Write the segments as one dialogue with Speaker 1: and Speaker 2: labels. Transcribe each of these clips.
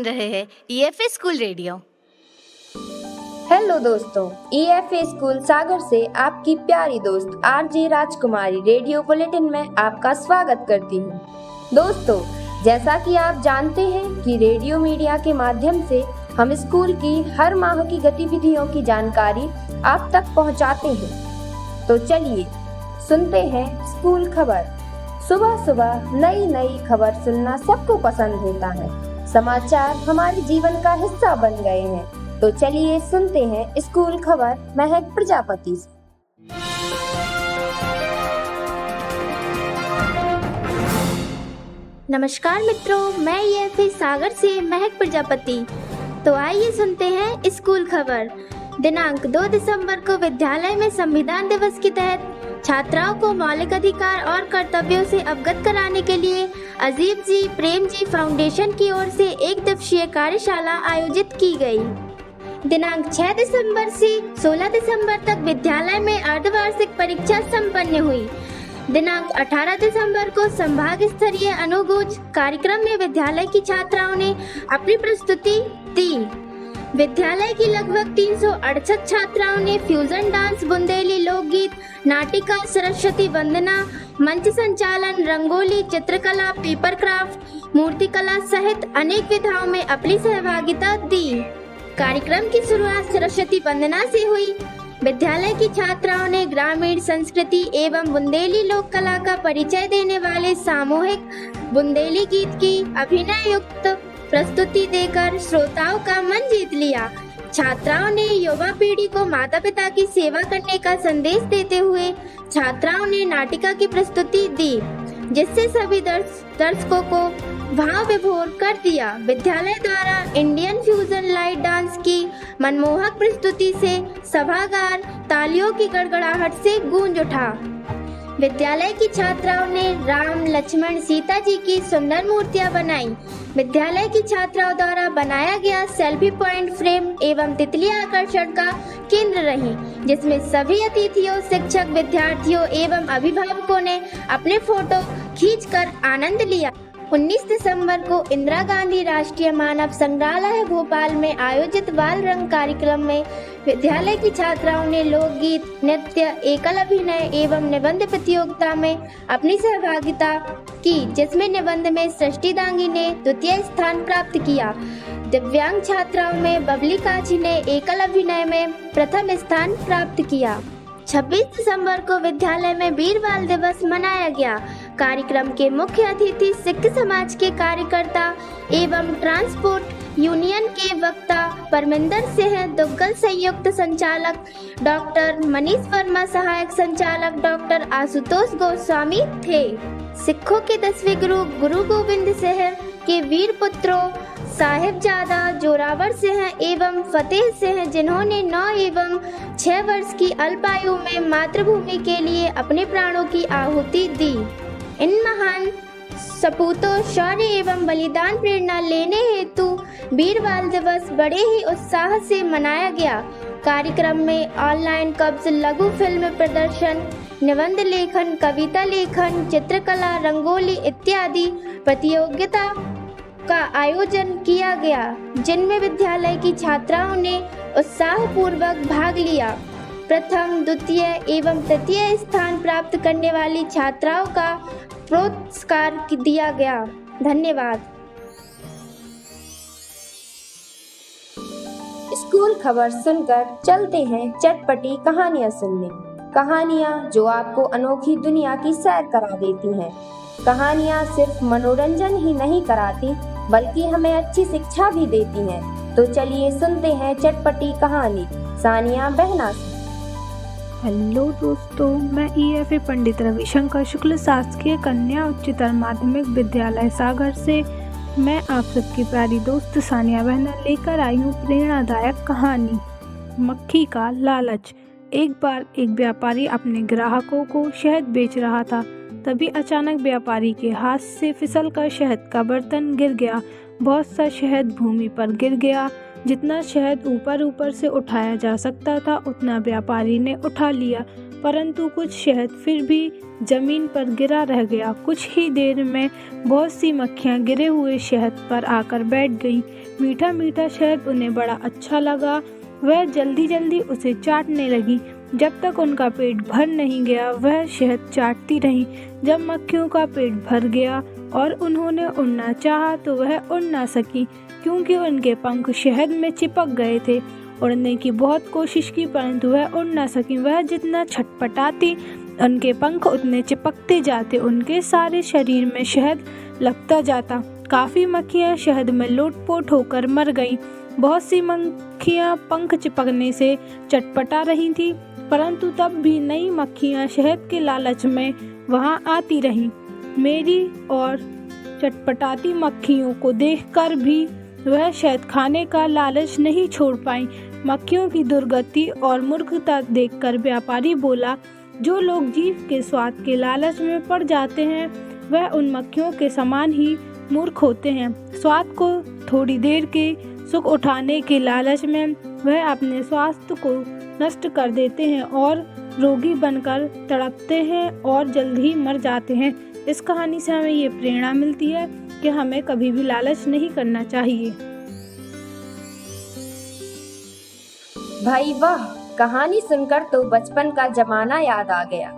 Speaker 1: सुन रहे हैं ईएफए school radio.
Speaker 2: Hello दोस्तों, ईएफए स्कूल सागर से आपकी प्यारी दोस्त आरजे राजकुमारी रेडियो बुलेटिन में आपका स्वागत करती हूँ। दोस्तों, जैसा कि आप जानते हैं कि रेडियो मीडिया के माध्यम से हम स्कूल की हर माह की गतिविधियों की जानकारी आप तक पहुँचाते हैं। तो चलिए सुनते हैं स्कूल खबर। सुबह सुबह नई नई खबर सुनना सबको पसंद होता है। समाचार हमारे जीवन का हिस्सा बन गए हैं। तो चलिए सुनते हैं स्कूल खबर महक प्रजापति से।
Speaker 3: नमस्कार मित्रों, मैं ईएफए सागर से महक प्रजापति। तो आइए सुनते हैं स्कूल खबर। दिनांक 2 दिसंबर को विद्यालय में संविधान दिवस के तहत छात्राओं को मौलिक अधिकार और कर्तव्यों से अवगत कराने के लिए अजीब जी प्रेम जी फाउंडेशन की ओर से एक दिवसीय कार्यशाला आयोजित की गई। दिनांक 6 दिसंबर से 16 दिसंबर तक विद्यालय में अर्धवार्षिक परीक्षा संपन्न हुई। दिनांक 18 दिसंबर को संभाग स्तरीय अनुगूंज कार्यक्रम में विद्यालय की छात्राओं ने अपनी प्रस्तुति दी। विद्यालय की लगभग 368 छात्राओं ने फ्यूजन डांस, बुंदेली लोकगीत, नाटिका, सरस्वती वंदना, मंच संचालन, रंगोली, चित्रकला, पेपर क्राफ्ट, मूर्तिकला सहित अनेक विधाओं में अपनी सहभागिता दी। कार्यक्रम की शुरुआत सरस्वती वंदना से हुई। विद्यालय की छात्राओं ने ग्रामीण संस्कृति एवं बुंदेली लोक कला का परिचय देने वाले सामूहिक बुंदेली गीत की अभिनय युक्त प्रस्तुति देकर श्रोताओं का मन जीत लिया। छात्राओं ने युवा पीढ़ी को माता पिता की सेवा करने का संदेश देते हुए छात्राओं ने नाटिका की प्रस्तुति दी, जिससे सभी दर्शकों को भाव विभोर कर दिया। विद्यालय द्वारा इंडियन फ्यूजन लाइट डांस की मनमोहक प्रस्तुति से सभागार तालियों की गड़गड़ाहट से गूंज उठा। विद्यालय की छात्राओं ने राम, लक्ष्मण, सीता जी की सुंदर मूर्तियां बनाई। विद्यालय की छात्राओं द्वारा बनाया गया सेल्फी पॉइंट फ्रेम एवं तितलियां आकर्षण का केंद्र रही, जिसमें सभी अतिथियों, शिक्षक, विद्यार्थियों एवं अभिभावकों ने अपने फोटो खींचकर आनंद लिया। 19 दिसंबर को इंदिरा गांधी राष्ट्रीय मानव संग्रहालय भोपाल में आयोजित बाल रंग कार्यक्रम में विद्यालय की छात्राओं ने लोकगीत, नृत्य, एकल अभिनय एवं निबंध प्रतियोगिता में अपनी सहभागिता की, जिसमें निबंध में सृष्टि दांगी ने द्वितीय स्थान प्राप्त किया। दिव्यांग छात्राओं में बबली काची ने एकल अभिनय में प्रथम स्थान प्राप्त किया। 26 दिसंबर को विद्यालय में वीर बाल दिवस मनाया गया। कार्यक्रम के मुख्य अतिथि सिख समाज के कार्यकर्ता एवं ट्रांसपोर्ट यूनियन के वक्ता परमिंदर सिंह दुग्गल, संयुक्त संचालक डॉक्टर मनीष वर्मा, सहायक संचालक डॉक्टर आशुतोष गोस्वामी थे। सिखों के 10वें गुरु गोविंद सिंह के वीर पुत्रों साहिबजादा जोरावर सिंह एवं फतेह सिंह, जिन्होंने 9 एवं 6 वर्ष की अल्पायु में मातृभूमि के लिए अपने प्राणों की आहुति दी। इन महान सपूतों शौर्य एवं बलिदान प्रेरणा लेने हेतु वीर बाल दिवस बड़े ही उत्साह से मनाया गया। कार्यक्रम में ऑनलाइन क्विज, लघु फिल्म प्रदर्शन, निबंध लेखन, कविता लेखन, चित्रकला, रंगोली इत्यादि प्रतियोगिता का आयोजन किया गया, जिनमें विद्यालय की छात्राओं ने उत्साहपूर्वक भाग लिया। प्रथम, द्वितीय एवं तृतीय स्थान प्राप्त करने वाली छात्राओं का पुरस्कार दिया गया। धन्यवाद।
Speaker 2: स्कूल खबर सुनकर चलते हैं चटपटी कहानियाँ सुनने। कहानियाँ जो आपको अनोखी दुनिया की सैर करा देती हैं। कहानियाँ सिर्फ मनोरंजन ही नहीं कराती, बल्कि हमें अच्छी शिक्षा भी देती हैं। तो चलिए सुनते हैं चटपटी कहानी सानिया बहना से।
Speaker 4: हेलो दोस्तों, मैं ईएफए पंडित रविशंकर शुक्ल शासकीय कन्या उच्चतर माध्यमिक विद्यालय सागर से मैं आप सबकी प्यारी दोस्त सानिया बहना लेकर आई हूँ प्रेरणादायक कहानी मक्खी का लालच। एक बार एक व्यापारी अपने ग्राहकों को शहद बेच रहा था। तभी अचानक व्यापारी के हाथ से फिसलकर शहद का बर्तन गिर गया। बहुत सा शहद भूमि पर गिर गया। जितना शहद ऊपर से उठाया जा सकता था उतना व्यापारी ने उठा लिया। परंतु कुछ शहद फिर भी जमीन पर गिरा रह गया। कुछ ही देर में बहुत सी मक्खियाँ गिरे हुए शहद पर आकर बैठ गईं। मीठा मीठा शहद उन्हें बड़ा अच्छा लगा। वह जल्दी जल्दी उसे चाटने लगी। जब तक उनका पेट भर नहीं गया वह शहद चाटती रहीं। जब मक्खियों का पेट भर गया और उन्होंने उड़ना चाहा तो वह उड़ ना सकी, क्योंकि उनके पंख शहद में चिपक गए थे। उड़ने की बहुत कोशिश की परंतु वह उड़ ना सकी। वह जितना छटपटाती उनके पंख उतने चिपकते जाते, उनके सारे शरीर में शहद लगता जाता। काफ़ी मक्खियाँ शहद में लोटपोट होकर मर गईं। बहुत सी मक्खियाँ पंख चिपकने से चटपटा रही थीं, परंतु तब भी नई मक्खियाँ शहद के लालच में वहाँ आती रहीं। मेरी और चटपटाती मक्खियों को देखकर भी वह शहद खाने का लालच नहीं छोड़ पाई। मक्खियों की दुर्गति और मूर्खता देखकर व्यापारी बोला, जो लोग जीव के स्वाद के लालच में पड़ जाते हैं वह उन मक्खियों के समान ही मूर्ख होते हैं। स्वाद को थोड़ी देर के सुख उठाने के लालच में वह अपने स्वास्थ्य को नष्ट कर देते हैं और रोगी बनकर तड़पते हैं और जल्द ही मर जाते हैं। इस कहानी से हमें ये प्रेरणा मिलती है कि हमें कभी भी लालच नहीं करना चाहिए।
Speaker 2: भाई वाह, कहानी सुनकर तो बचपन का जमाना याद आ गया।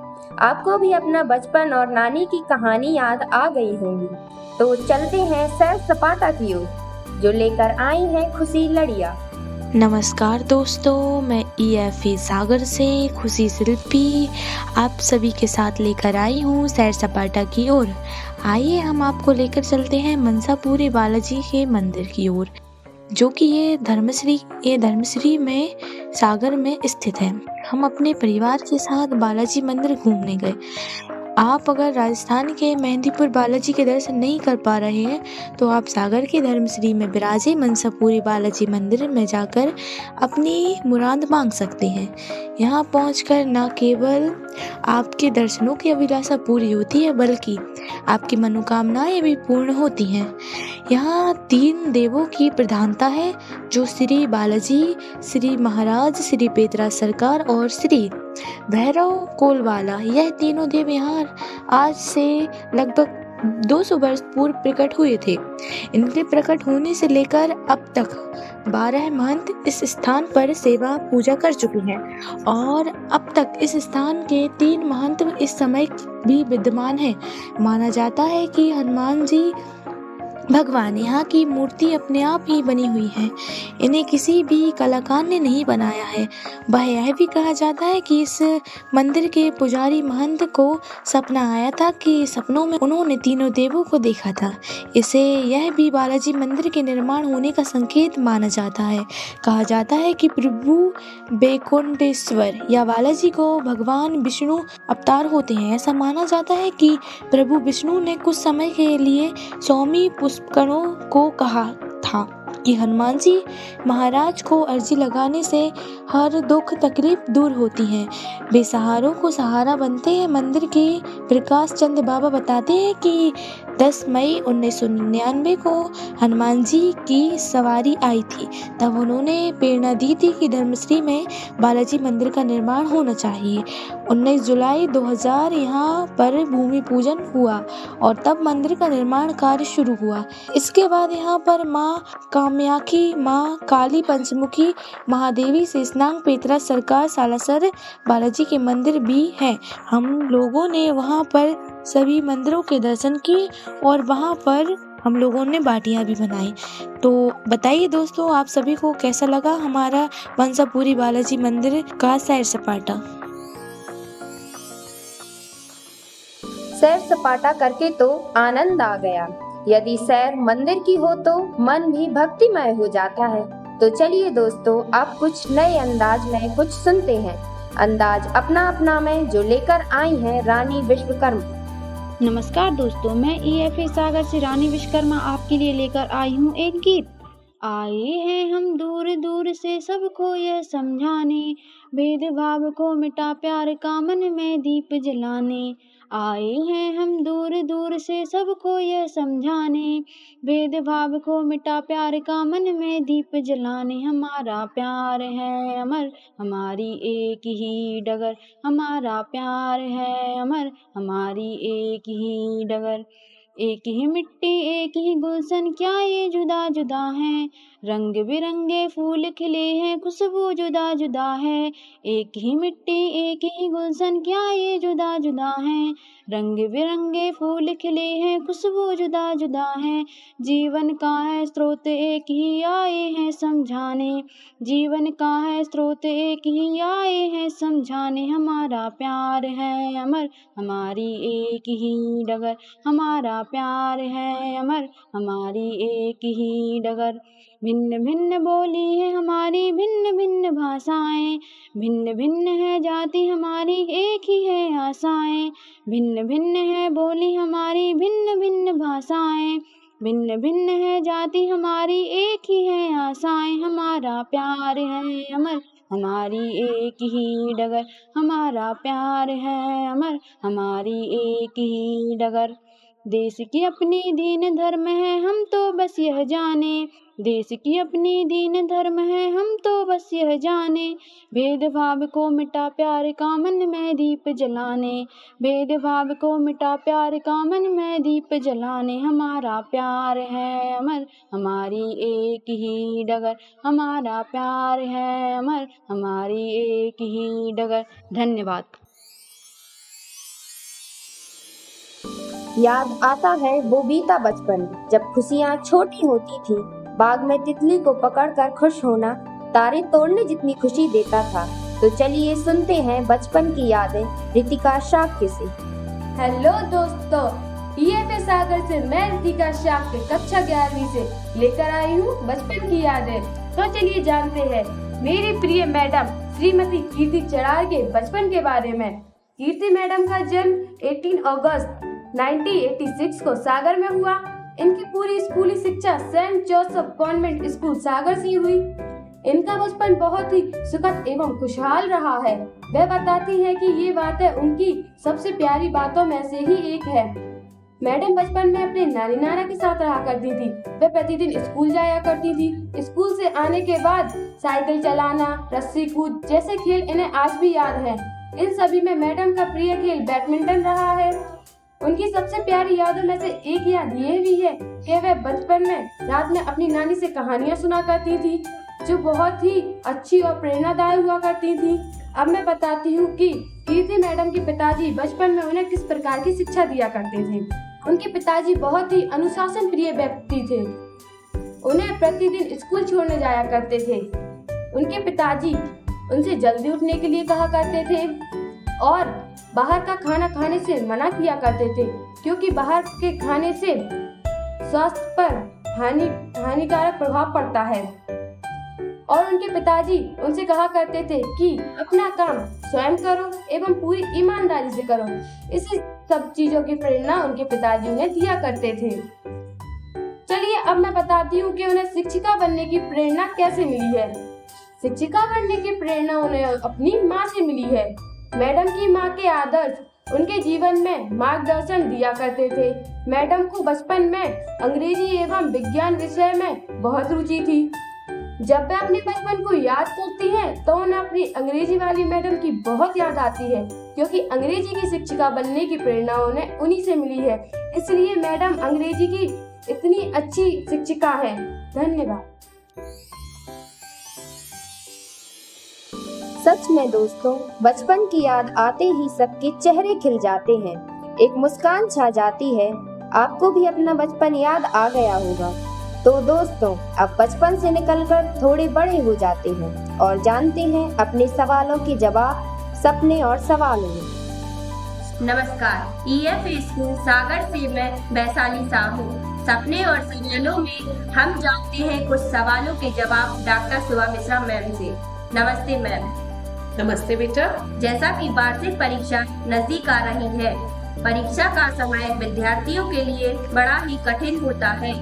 Speaker 2: आपको भी अपना बचपन और नानी की कहानी याद आ गई होंगी। तो चलते हैं सैर सपाटा की ओर, जो लेकर आई है खुशी लड़िया।
Speaker 5: नमस्कार दोस्तों, मैं EFA सागर से खुशी शिल्पी आप सभी के साथ लेकर आई हूँ सैर सपाटा की ओर। आइए हम आपको लेकर चलते हैं मंसापुरी बालाजी के मंदिर की ओर, जो कि ये धर्मश्री में सागर में स्थित है। हम अपने परिवार के साथ बालाजी मंदिर घूमने गए। आप अगर राजस्थान के मेहंदीपुर बालाजी के दर्शन नहीं कर पा रहे हैं तो आप सागर के धर्मश्री में विराजे मंसापुरी बालाजी मंदिर में जाकर अपनी मुराद मांग सकते हैं। यहाँ पहुंचकर न केवल आपके दर्शनों की अभिलाषा पूरी होती है बल्कि आपकी मनोकामनाएं भी पूर्ण होती हैं। यहाँ 3 देवों की प्रधानता है, जो श्री बालाजी, श्री महाराज, श्री पेतरा सरकार और श्री भैरव कोलवाला। यह तीनों देव यहाँ आज से लगभग 200 वर्ष पूर्व प्रकट हुए थे। इनके प्रकट होने से लेकर अब तक 12 महंत इस स्थान पर सेवा पूजा कर चुके हैं और अब तक इस स्थान के 3 महंत इस समय भी विद्यमान हैं। माना जाता है कि हनुमान जी भगवान यहाँ की मूर्ति अपने आप ही बनी हुई है, इन्हें किसी भी कलाकार ने नहीं बनाया है। वह यह भी कहा जाता है कि इस मंदिर के पुजारी महंत को सपना आया था कि सपनों में उन्होंने तीनों देवों को देखा था। इसे यह भी बालाजी मंदिर के निर्माण होने का संकेत माना जाता है। कहा जाता है कि प्रभु बैकुंठेश्वर या बालाजी को भगवान विष्णु अवतार होते हैं। ऐसा माना जाता है कि प्रभु विष्णु ने कुछ समय के लिए स्वामी पुष्करों को कहा था कि हनुमान जी महाराज को अर्जी लगाने से हर दुख तकलीफ दूर होती है, बेसहारों को सहारा बनते हैं। मंदिर के प्रकाश चंद बाबा बताते हैं कि 10 मई 1999 को हनुमान जी की सवारी आई थी। तब उन्होंने प्रेरणा दी थी कि धर्मश्री में बालाजी मंदिर का निर्माण होना चाहिए। 19 जुलाई 2000 यहाँ पर भूमि पूजन हुआ और तब मंदिर का निर्माण कार्य शुरू हुआ। इसके बाद यहाँ पर माँ कामाख्या, माँ काली, पंचमुखी महादेवी, शेषनाग, पेतरा सरकार, सालासर बालाजी के मंदिर भी हैं। हम लोगों ने वहाँ पर सभी मंदिरों के दर्शन किए और वहाँ पर हम लोगों ने बाटियाँ भी बनाई। तो बताइए दोस्तों, आप सभी को कैसा लगा हमारा मंसापुरी बालाजी मंदिर का सैर सपाटा।
Speaker 2: सैर सपाटा करके तो आनंद आ गया। यदि सैर मंदिर की हो तो मन भी भक्तिमय हो जाता है। तो चलिए दोस्तों, अब कुछ नए अंदाज में कुछ सुनते हैं। अंदाज अपना अपना में जो लेकर आई हैं रानी विश्वकर्मा।
Speaker 6: नमस्कार दोस्तों, मैं EFA सागर से रानी विश्वकर्मा आपके लिए लेकर आई हूँ एक गीत। आए हैं हम दूर दूर से सबको यह समझाने, भेदभाव को मिटा प्यार का मन में दीप जलाने। आए हैं हम दूर दूर से सबको यह समझाने, भेदभाव को मिटा प्यार का मन में दीप जलाने। हमारा प्यार है अमर, हमारी एक ही डगर, हमारा प्यार है अमर, हमारी एक ही डगर। एक ही मिट्टी एक ही गुलशन, क्या ये जुदा जुदा हैं, रंग बिरंगे फूल खिले हैं, खुशबू जुदा जुदा है। एक ही मिट्टी एक ही गुलशन, क्या ये जुदा जुदा हैं, रंग बिरंगे फूल खिले हैं, खुशबू जुदा जुदा है। जीवन का है स्रोत एक ही आए हैं समझाने, जीवन का है स्रोत एक ही आए हैं समझाने। हमारा प्यार है अमर, हमारी एक ही डगर, हमारा प्यार है अमर, हमारी एक ही डगर। भिन्न भिन्न बोली है हमारी, भिन्न भिन्न भाषाएं, भिन्न भिन्न है जाति हमारी, एक ही है आशाएं। भिन्न भिन्न है बोली हमारी, भिन्न भिन्न भाषाएं, भिन्न भिन्न है जाति हमारी, एक ही है आशाएं। हमारा प्यार है अमर, हमारी एक ही डगर, हमारा प्यार है अमर, हमारी एक ही डगर। देश की अपनी दीन धर्म है हम तो बस यह जाने, देश की अपनी दीन धर्म है हम तो बस यह जाने। भेदभाव को मिटा प्यार का मन में दीप जलाने, भेदभाव को मिटा प्यार का मन में दीप जलाने। हमारा प्यार है अमर, हमारी एक ही डगर, हमारा प्यार है अमर, हमारी एक ही डगर। धन्यवाद।
Speaker 2: याद आता है वो बीता बचपन, जब खुशियाँ छोटी होती थी। बाग में तितली को पकड़कर खुश होना तारे तोड़ने जितनी खुशी देता था। तो चलिए सुनते हैं बचपन की यादें रितिका शाक्य से।
Speaker 7: हेलो दोस्तों, EFA सागर से मैं रितिका शाक्य कक्षा 11वीं से लेकर आई हूँ बचपन की यादें। तो चलिए जानते हैं मेरी प्रिय मैडम श्रीमती कीर्ति चरार के बचपन के बारे में। कीर्ति मैडम का जन्म 18 अगस्त 1986 को सागर में हुआ। इनकी पूरी स्कूली शिक्षा सेंट जोसेफ कॉन्वेंट स्कूल सागर से हुई। इनका बचपन बहुत ही सुखद एवं खुशहाल रहा है। वह बताती है कि ये बातें उनकी सबसे प्यारी बातों में से ही एक है। मैडम बचपन में अपने नानी नाना के साथ रहा करती थी। वह प्रतिदिन स्कूल जाया करती थी। स्कूल से आने के बाद साइकिल चलाना, रस्सी कूद जैसे खेल इन्हें आज भी याद है। इन सभी में मैडम का प्रिय खेल बैडमिंटन रहा है। उनकी सबसे प्यारी यादों में से एक याद ये भी है कि वह बचपन में रात में अपनी नानी से कहानियां सुना करती थी, जो बहुत ही अच्छी और प्रेरणादायक हुआ करती थी। अब मैं बताती हूँ कि कीर्ति मैडम के पिताजी बचपन में उन्हें किस प्रकार की शिक्षा दिया करते थे। उनके पिताजी बहुत ही अनुशासन प्रिय व्यक्ति थे। उन्हें प्रतिदिन स्कूल छोड़ने जाया करते थे। उनके पिताजी उनसे जल्दी उठने के लिए कहा करते थे और बाहर का खाना खाने से मना किया करते थे, क्योंकि बाहर के खाने से स्वास्थ्य पर हानिकारक प्रभाव पड़ता है। और उनके पिताजी उनसे कहा करते थे कि अपना काम स्वयं करो एवं पूरी ईमानदारी से करो। इसी सब चीजों की प्रेरणा उनके पिताजी उन्हें दिया करते थे। चलिए अब मैं बताती हूँ कि उन्हें शिक्षिका बनने की प्रेरणा कैसे मिली है। शिक्षिका बनने की प्रेरणा उन्हें अपनी माँ से मिली है। मैडम की माँ के आदर्श उनके जीवन में मार्गदर्शन दिया करते थे। मैडम को बचपन में अंग्रेजी एवं विज्ञान विषय में बहुत रुचि थी। जब वे अपने बचपन को याद करती हैं, तो उन्हें अपनी अंग्रेजी वाली मैडम की बहुत याद आती है, क्योंकि अंग्रेजी की शिक्षिका बनने की प्रेरणा उन्हें उन्हीं से मिली है। इसलिए मैडम अंग्रेजी की इतनी अच्छी शिक्षिका है। धन्यवाद।
Speaker 2: सच में दोस्तों, बचपन की याद आते ही सबके चेहरे खिल जाते हैं, एक मुस्कान छा जाती है। आपको भी अपना बचपन याद आ गया होगा। तो दोस्तों, अब बचपन से निकलकर थोड़े बड़े हो जाते हैं और जानते हैं अपने सवालों के जवाब सपने और सवालों में।
Speaker 8: नमस्कार, EFA स्कूल सागर से मैं वैशाली साहू। सपने और सवालों में हम जानते हैं कुछ सवालों के जवाब डॉक्टर सुभा मिश्रा मैम से। नमस्ते मैम।
Speaker 9: नमस्ते बेटा।
Speaker 8: जैसा कि वार्षिक परीक्षा नजदीक आ रही है, परीक्षा का समय विद्यार्थियों के लिए बड़ा ही कठिन होता है।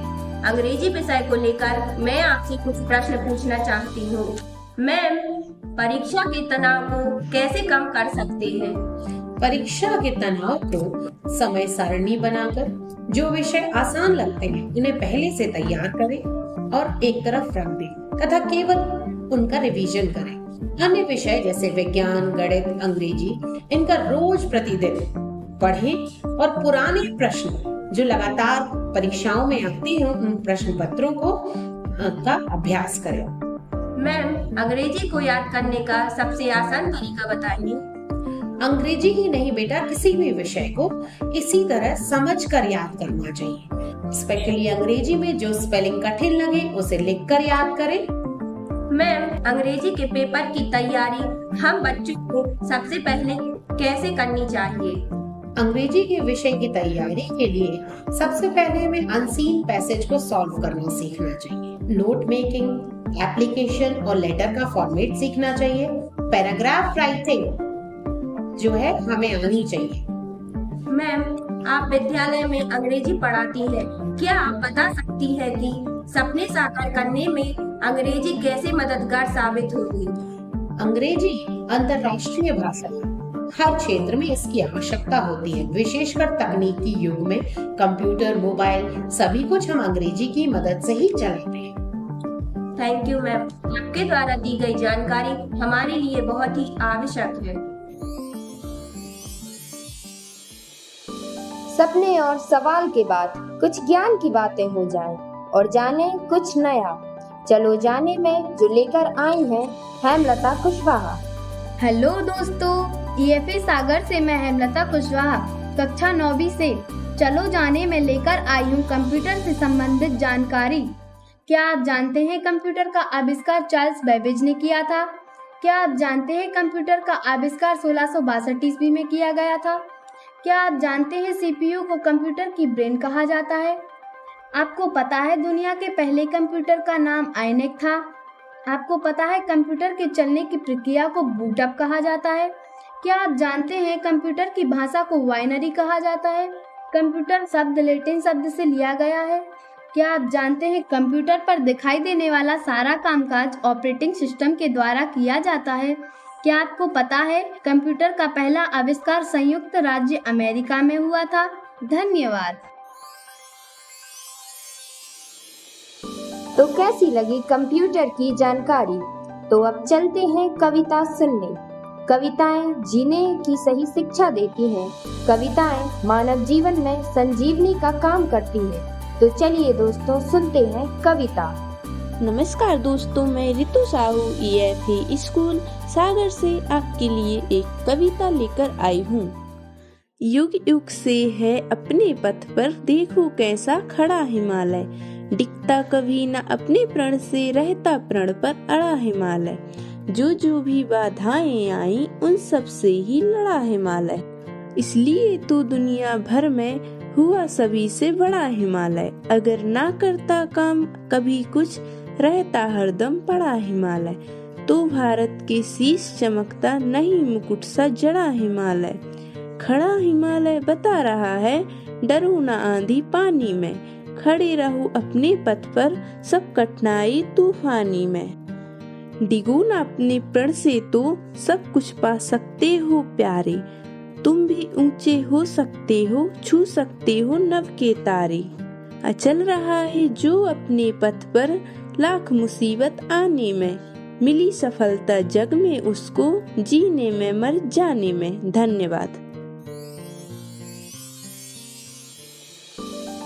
Speaker 8: अंग्रेजी विषय को लेकर मैं आपसे कुछ प्रश्न पूछना चाहती हूँ। मैम, परीक्षा के तनाव को कैसे कम कर सकते हैं?
Speaker 9: परीक्षा के तनाव को समय सारणी बनाकर जो विषय आसान लगते हैं उन्हें पहले से तैयार करें और एक तरफ रख दें तथा केवल उनका रिवीजन करें। अन्य विषय जैसे विज्ञान, गणित, अंग्रेजी, इनका रोज प्रतिदिन पढ़ें और पुराने प्रश्न जो लगातार परीक्षाओं में आते हैं उन प्रश्न पत्रों का अभ्यास करें।
Speaker 8: मैम, अंग्रेजी को याद करने का सबसे आसान तरीका बताइए।
Speaker 9: अंग्रेजी ही नहीं बेटा, किसी भी विषय को इसी तरह समझकर याद करना चाहिए। स्पेशली अंग्रेजी में जो स्पेलिंग कठिन लगे उसे लिखकर याद करें।
Speaker 8: मैम, अंग्रेजी के पेपर की तैयारी हम बच्चों को सबसे पहले कैसे करनी चाहिए?
Speaker 9: अंग्रेजी के विषय की तैयारी के लिए सबसे पहले हमें अनसीन पैसेज को सॉल्व करना सीखना चाहिए। नोट मेकिंग, एप्लीकेशन और लेटर का फॉर्मेट सीखना चाहिए। पैराग्राफ राइटिंग जो है हमें आनी चाहिए।
Speaker 8: मैम, आप विद्यालय में अंग्रेजी पढ़ाती हैं। क्या आप बता सकती हैं कि सपने साकार करने में अंग्रेजी कैसे मददगार साबित होगी?
Speaker 9: अंग्रेजी अंतर्राष्ट्रीय भाषा है। हर क्षेत्र में इसकी आवश्यकता होती है। विशेषकर तकनीकी युग में कंप्यूटर, मोबाइल सभी कुछ हम अंग्रेजी की मदद से ही चलाते हैं।
Speaker 8: थैंक यू मैम, आपके द्वारा दी गई जानकारी हमारे लिए बहुत ही आवश्यक है।
Speaker 2: सपने और सवाल के बाद कुछ ज्ञान की बातें हो जाएं और जाने कुछ नया। चलो जाने में जो लेकर आई हैं हेमलता कुशवाहा।
Speaker 7: हेलो दोस्तों, EFA सागर से मैं हेमलता कुशवाहा कक्षा 9वीं से चलो जाने में लेकर आई हूँ कंप्यूटर से संबंधित जानकारी। क्या आप जानते हैं कंप्यूटर का आविष्कार चार्ल्स बेबेज ने किया था? क्या आप जानते हैं कंप्यूटर का आविष्कार 1662 ईस्वी में किया गया था? क्या आप जानते हैं CPU को कंप्यूटर की ब्रेन कहा जाता है? आपको पता है दुनिया के पहले कंप्यूटर का नाम आईनेक था? आपको पता है कंप्यूटर के चलने की प्रक्रिया को बूटअप कहा जाता है? क्या आप जानते हैं कंप्यूटर की भाषा को बाइनरी कहा जाता है? कंप्यूटर शब्द लैटिन शब्द से लिया गया है। क्या आप जानते हैं कंप्यूटर पर दिखाई देने वाला सारा कामकाज ऑपरेटिंग सिस्टम के द्वारा किया जाता है? क्या आपको पता है कंप्यूटर का पहला आविष्कार संयुक्त राज्य अमेरिका में हुआ था? धन्यवाद।
Speaker 2: तो कैसी लगी कंप्यूटर की जानकारी? तो अब चलते हैं कविता सुनने। कविताएं जीने की सही शिक्षा देती हैं। कविताएं मानव जीवन में संजीवनी का काम करती हैं। तो चलिए दोस्तों सुनते हैं कविता।
Speaker 10: नमस्कार दोस्तों, मैं रितु साहू EFA स्कूल सागर से आपके लिए एक कविता लेकर आई हूँ। युग युग से है अपने पथ पर, देखो कैसा खड़ा हिमालय। डिगता कभी न अपने प्रण से, रहता प्रण पर अड़ा हिमालय। जो भी बाधाएं आई उन सब से ही लड़ा हिमालय। इसलिए तो दुनिया भर में हुआ सभी से बड़ा हिमालय। अगर ना करता काम कभी कुछ, रहता हरदम पड़ा हिमालय। तो भारत के शीश चमकता, नहीं मुकुट सा जड़ा हिमालय। खड़ा हिमालय बता रहा है, डरो न आंधी पानी में। खड़े रहो अपने पथ पर, सब कठिनाई तूफानी में। डिगो न अपने प्रण से तो सब कुछ पा सकते हो प्यारे। तुम भी ऊंचे हो सकते हो, छू सकते हो नभ के तारे। अचल रहा है जो अपने पथ पर, लाख मुसीबत आने में। मिली सफलता जग में उसको, जीने में मर जाने में। धन्यवाद।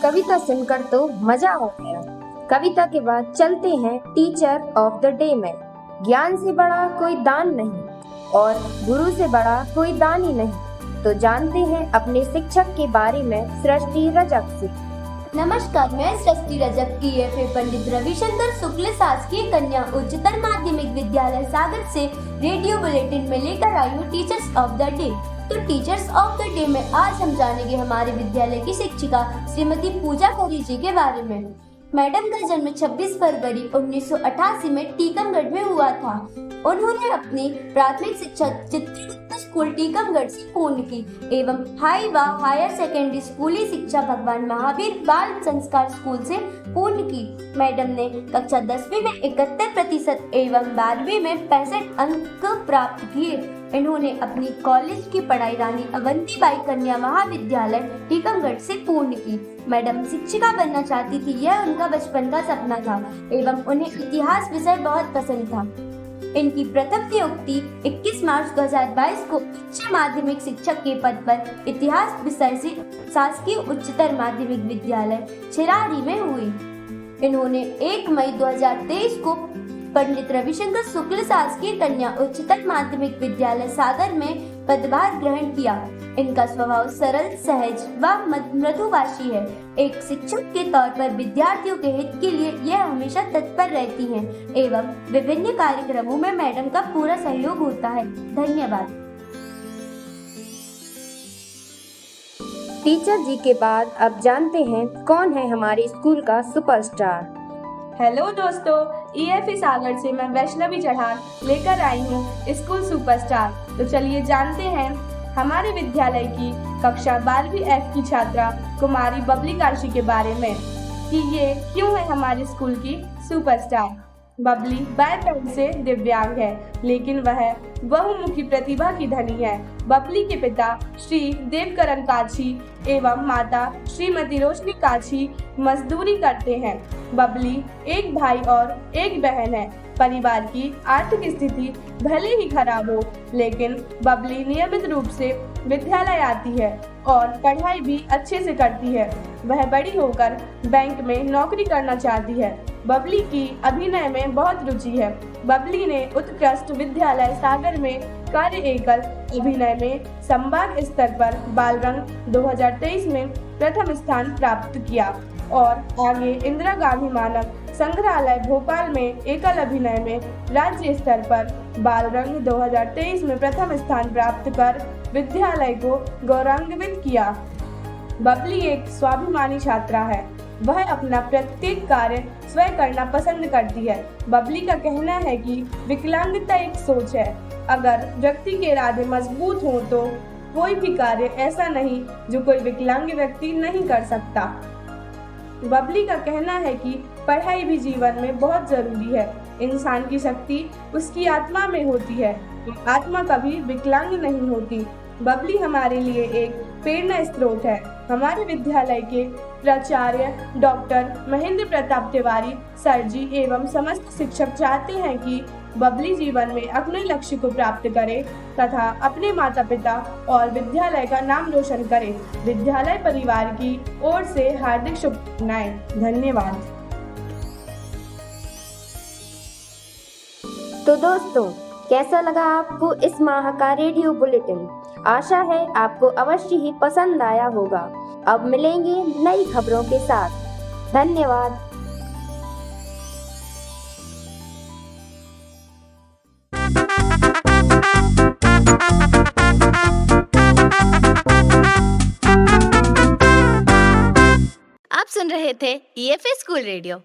Speaker 2: कविता सुनकर तो मजा आ गया। कविता के बाद चलते हैं टीचर ऑफ द डे में। ज्ञान से बड़ा कोई दान नहीं और गुरु से बड़ा कोई दानी नहीं। तो जानते हैं अपने शिक्षक के बारे में सृष्टि रजक से।
Speaker 3: नमस्कार, मैं सृष्टि रजक EFA पंडित रविशंकर शुक्ल शासकीय कन्या उच्चतर माध्यमिक विद्यालय सागर से रेडियो बुलेटिन में लेकर आई हूँ टीचर्स ऑफ द डे। तो टीचर्स ऑफ द डे में आज हम जानेंगे हमारे विद्यालय की शिक्षिका श्रीमती पूजा खरी जी के बारे में। मैडम का जन्म 26 फरवरी 1988 में टीकमगढ़ में हुआ था। उन्होंने अपनी प्राथमिक शिक्षा चित्रगुप्त
Speaker 11: स्कूल टीकमगढ़ से पूर्ण की एवं हाई व हायर सेकेंडरी स्कूली शिक्षा भगवान महावीर बाल संस्कार स्कूल से पूर्ण की। मैडम ने कक्षा 10वीं में 71% एवं 12वीं में 65 अंक प्राप्त किए। इन्होंने अपनी कॉलेज की पढ़ाई रानी अवंतीबाई कन्या महाविद्यालय टीकमगढ़ से पूर्ण की। मैडम शिक्षिका बनना चाहती थी, यह उनका बचपन का सपना था एवं उन्हें इतिहास विषय बहुत पसंद था। इनकी प्रथम नियुक्ति 21 मार्च 2022 को उच्च माध्यमिक शिक्षक के पद पर इतिहास विषय से शासकीय उच्चतर माध्यमिक विद्यालय छिरारी में हुई। इन्होंने 1 मई 2023 को पंडित रविशंकर शुक्ल शासकीय कन्या उच्चतर माध्यमिक विद्यालय सागर में पदभार ग्रहण किया। इनका स्वभाव सरल, सहज व मृदुभाषी है। एक शिक्षक के तौर पर विद्यार्थियों के हित के लिए यह हमेशा तत्पर रहती हैं एवं विभिन्न कार्यक्रमों में मैडम का पूरा सहयोग होता है। धन्यवाद।
Speaker 2: टीचर जी के बाद अब जानते हैं कौन है हमारे स्कूल का सुपरस्टार।
Speaker 7: हेलो दोस्तों, EFE सागर से मैं वैष्णवी चढ़ान लेकर आई हूँ स्कूल सुपरस्टार। तो चलिए जानते हैं हमारे विद्यालय की कक्षा 12वीं F की छात्रा कुमारी बबली काशी के बारे में कि ये क्यों है हमारे स्कूल की सुपरस्टार। बबली बाएं पैर से दिव्यांग है, लेकिन वह बहुमुखी प्रतिभा की धनी है। बबली के पिता श्री देवकरण काछी एवं माता श्रीमती रोशनी काछी मजदूरी करते हैं। बबली एक भाई और एक बहन है। परिवार की आर्थिक स्थिति भले ही खराब हो, लेकिन बबली नियमित रूप से विद्यालय आती है और पढ़ाई भी अच्छे से करती है। वह बड़ी होकर बैंक में नौकरी करना चाहती है। बबली की अभिनय में बहुत रुचि है। बबली ने उत्कृष्ट विद्यालय सागर में कार्य एकल अभिनय में संभाग स्तर पर बालरंग 2023 में प्रथम स्थान प्राप्त किया और आगे इंदिरा गांधी मानव संग्रहालय भोपाल में एकल अभिनय में राज्य स्तर पर बालरंग 2023 में प्रथम स्थान प्राप्त कर विद्यालय को गौरवान्वित किया। बबली एक स्वाभिमानी छात्रा है। वह अपना प्रत्येक कार्य स्वयं करना पसंद करती है। बबली का कहना है कि विकलांगता एक सोच है। अगर व्यक्ति के इरादे मजबूत हों तो कोई भी कार्य ऐसा नहीं जो कोई विकलांग व्यक्ति नहीं कर सकता। बबली का कहना है कि पढ़ाई भी जीवन में बहुत जरूरी है। इंसान की शक्ति उसकी आत्मा में होती है। आत्मा कभी विकलांग नहीं होती। बबली हमारे लिए एक प्रेरणा स्रोत है। हमारे विद्यालय के प्राचार्य डॉक्टर महेंद्र प्रताप तिवारी सर जी एवं समस्त शिक्षक चाहते हैं कि बबली जीवन में अपने लक्ष्य को प्राप्त करे तथा अपने माता पिता और विद्यालय का नाम रोशन करे। विद्यालय परिवार की ओर से हार्दिक शुभकामनाएं। धन्यवाद।
Speaker 2: तो दोस्तों, कैसा लगा आपको इस माह का रेडियो बुलेटिन? आशा है आपको अवश्य ही पसंद आया होगा। अब मिलेंगे नई खबरों के साथ। धन्यवाद।
Speaker 1: आप सुन रहे थे EFE स्कूल रेडियो।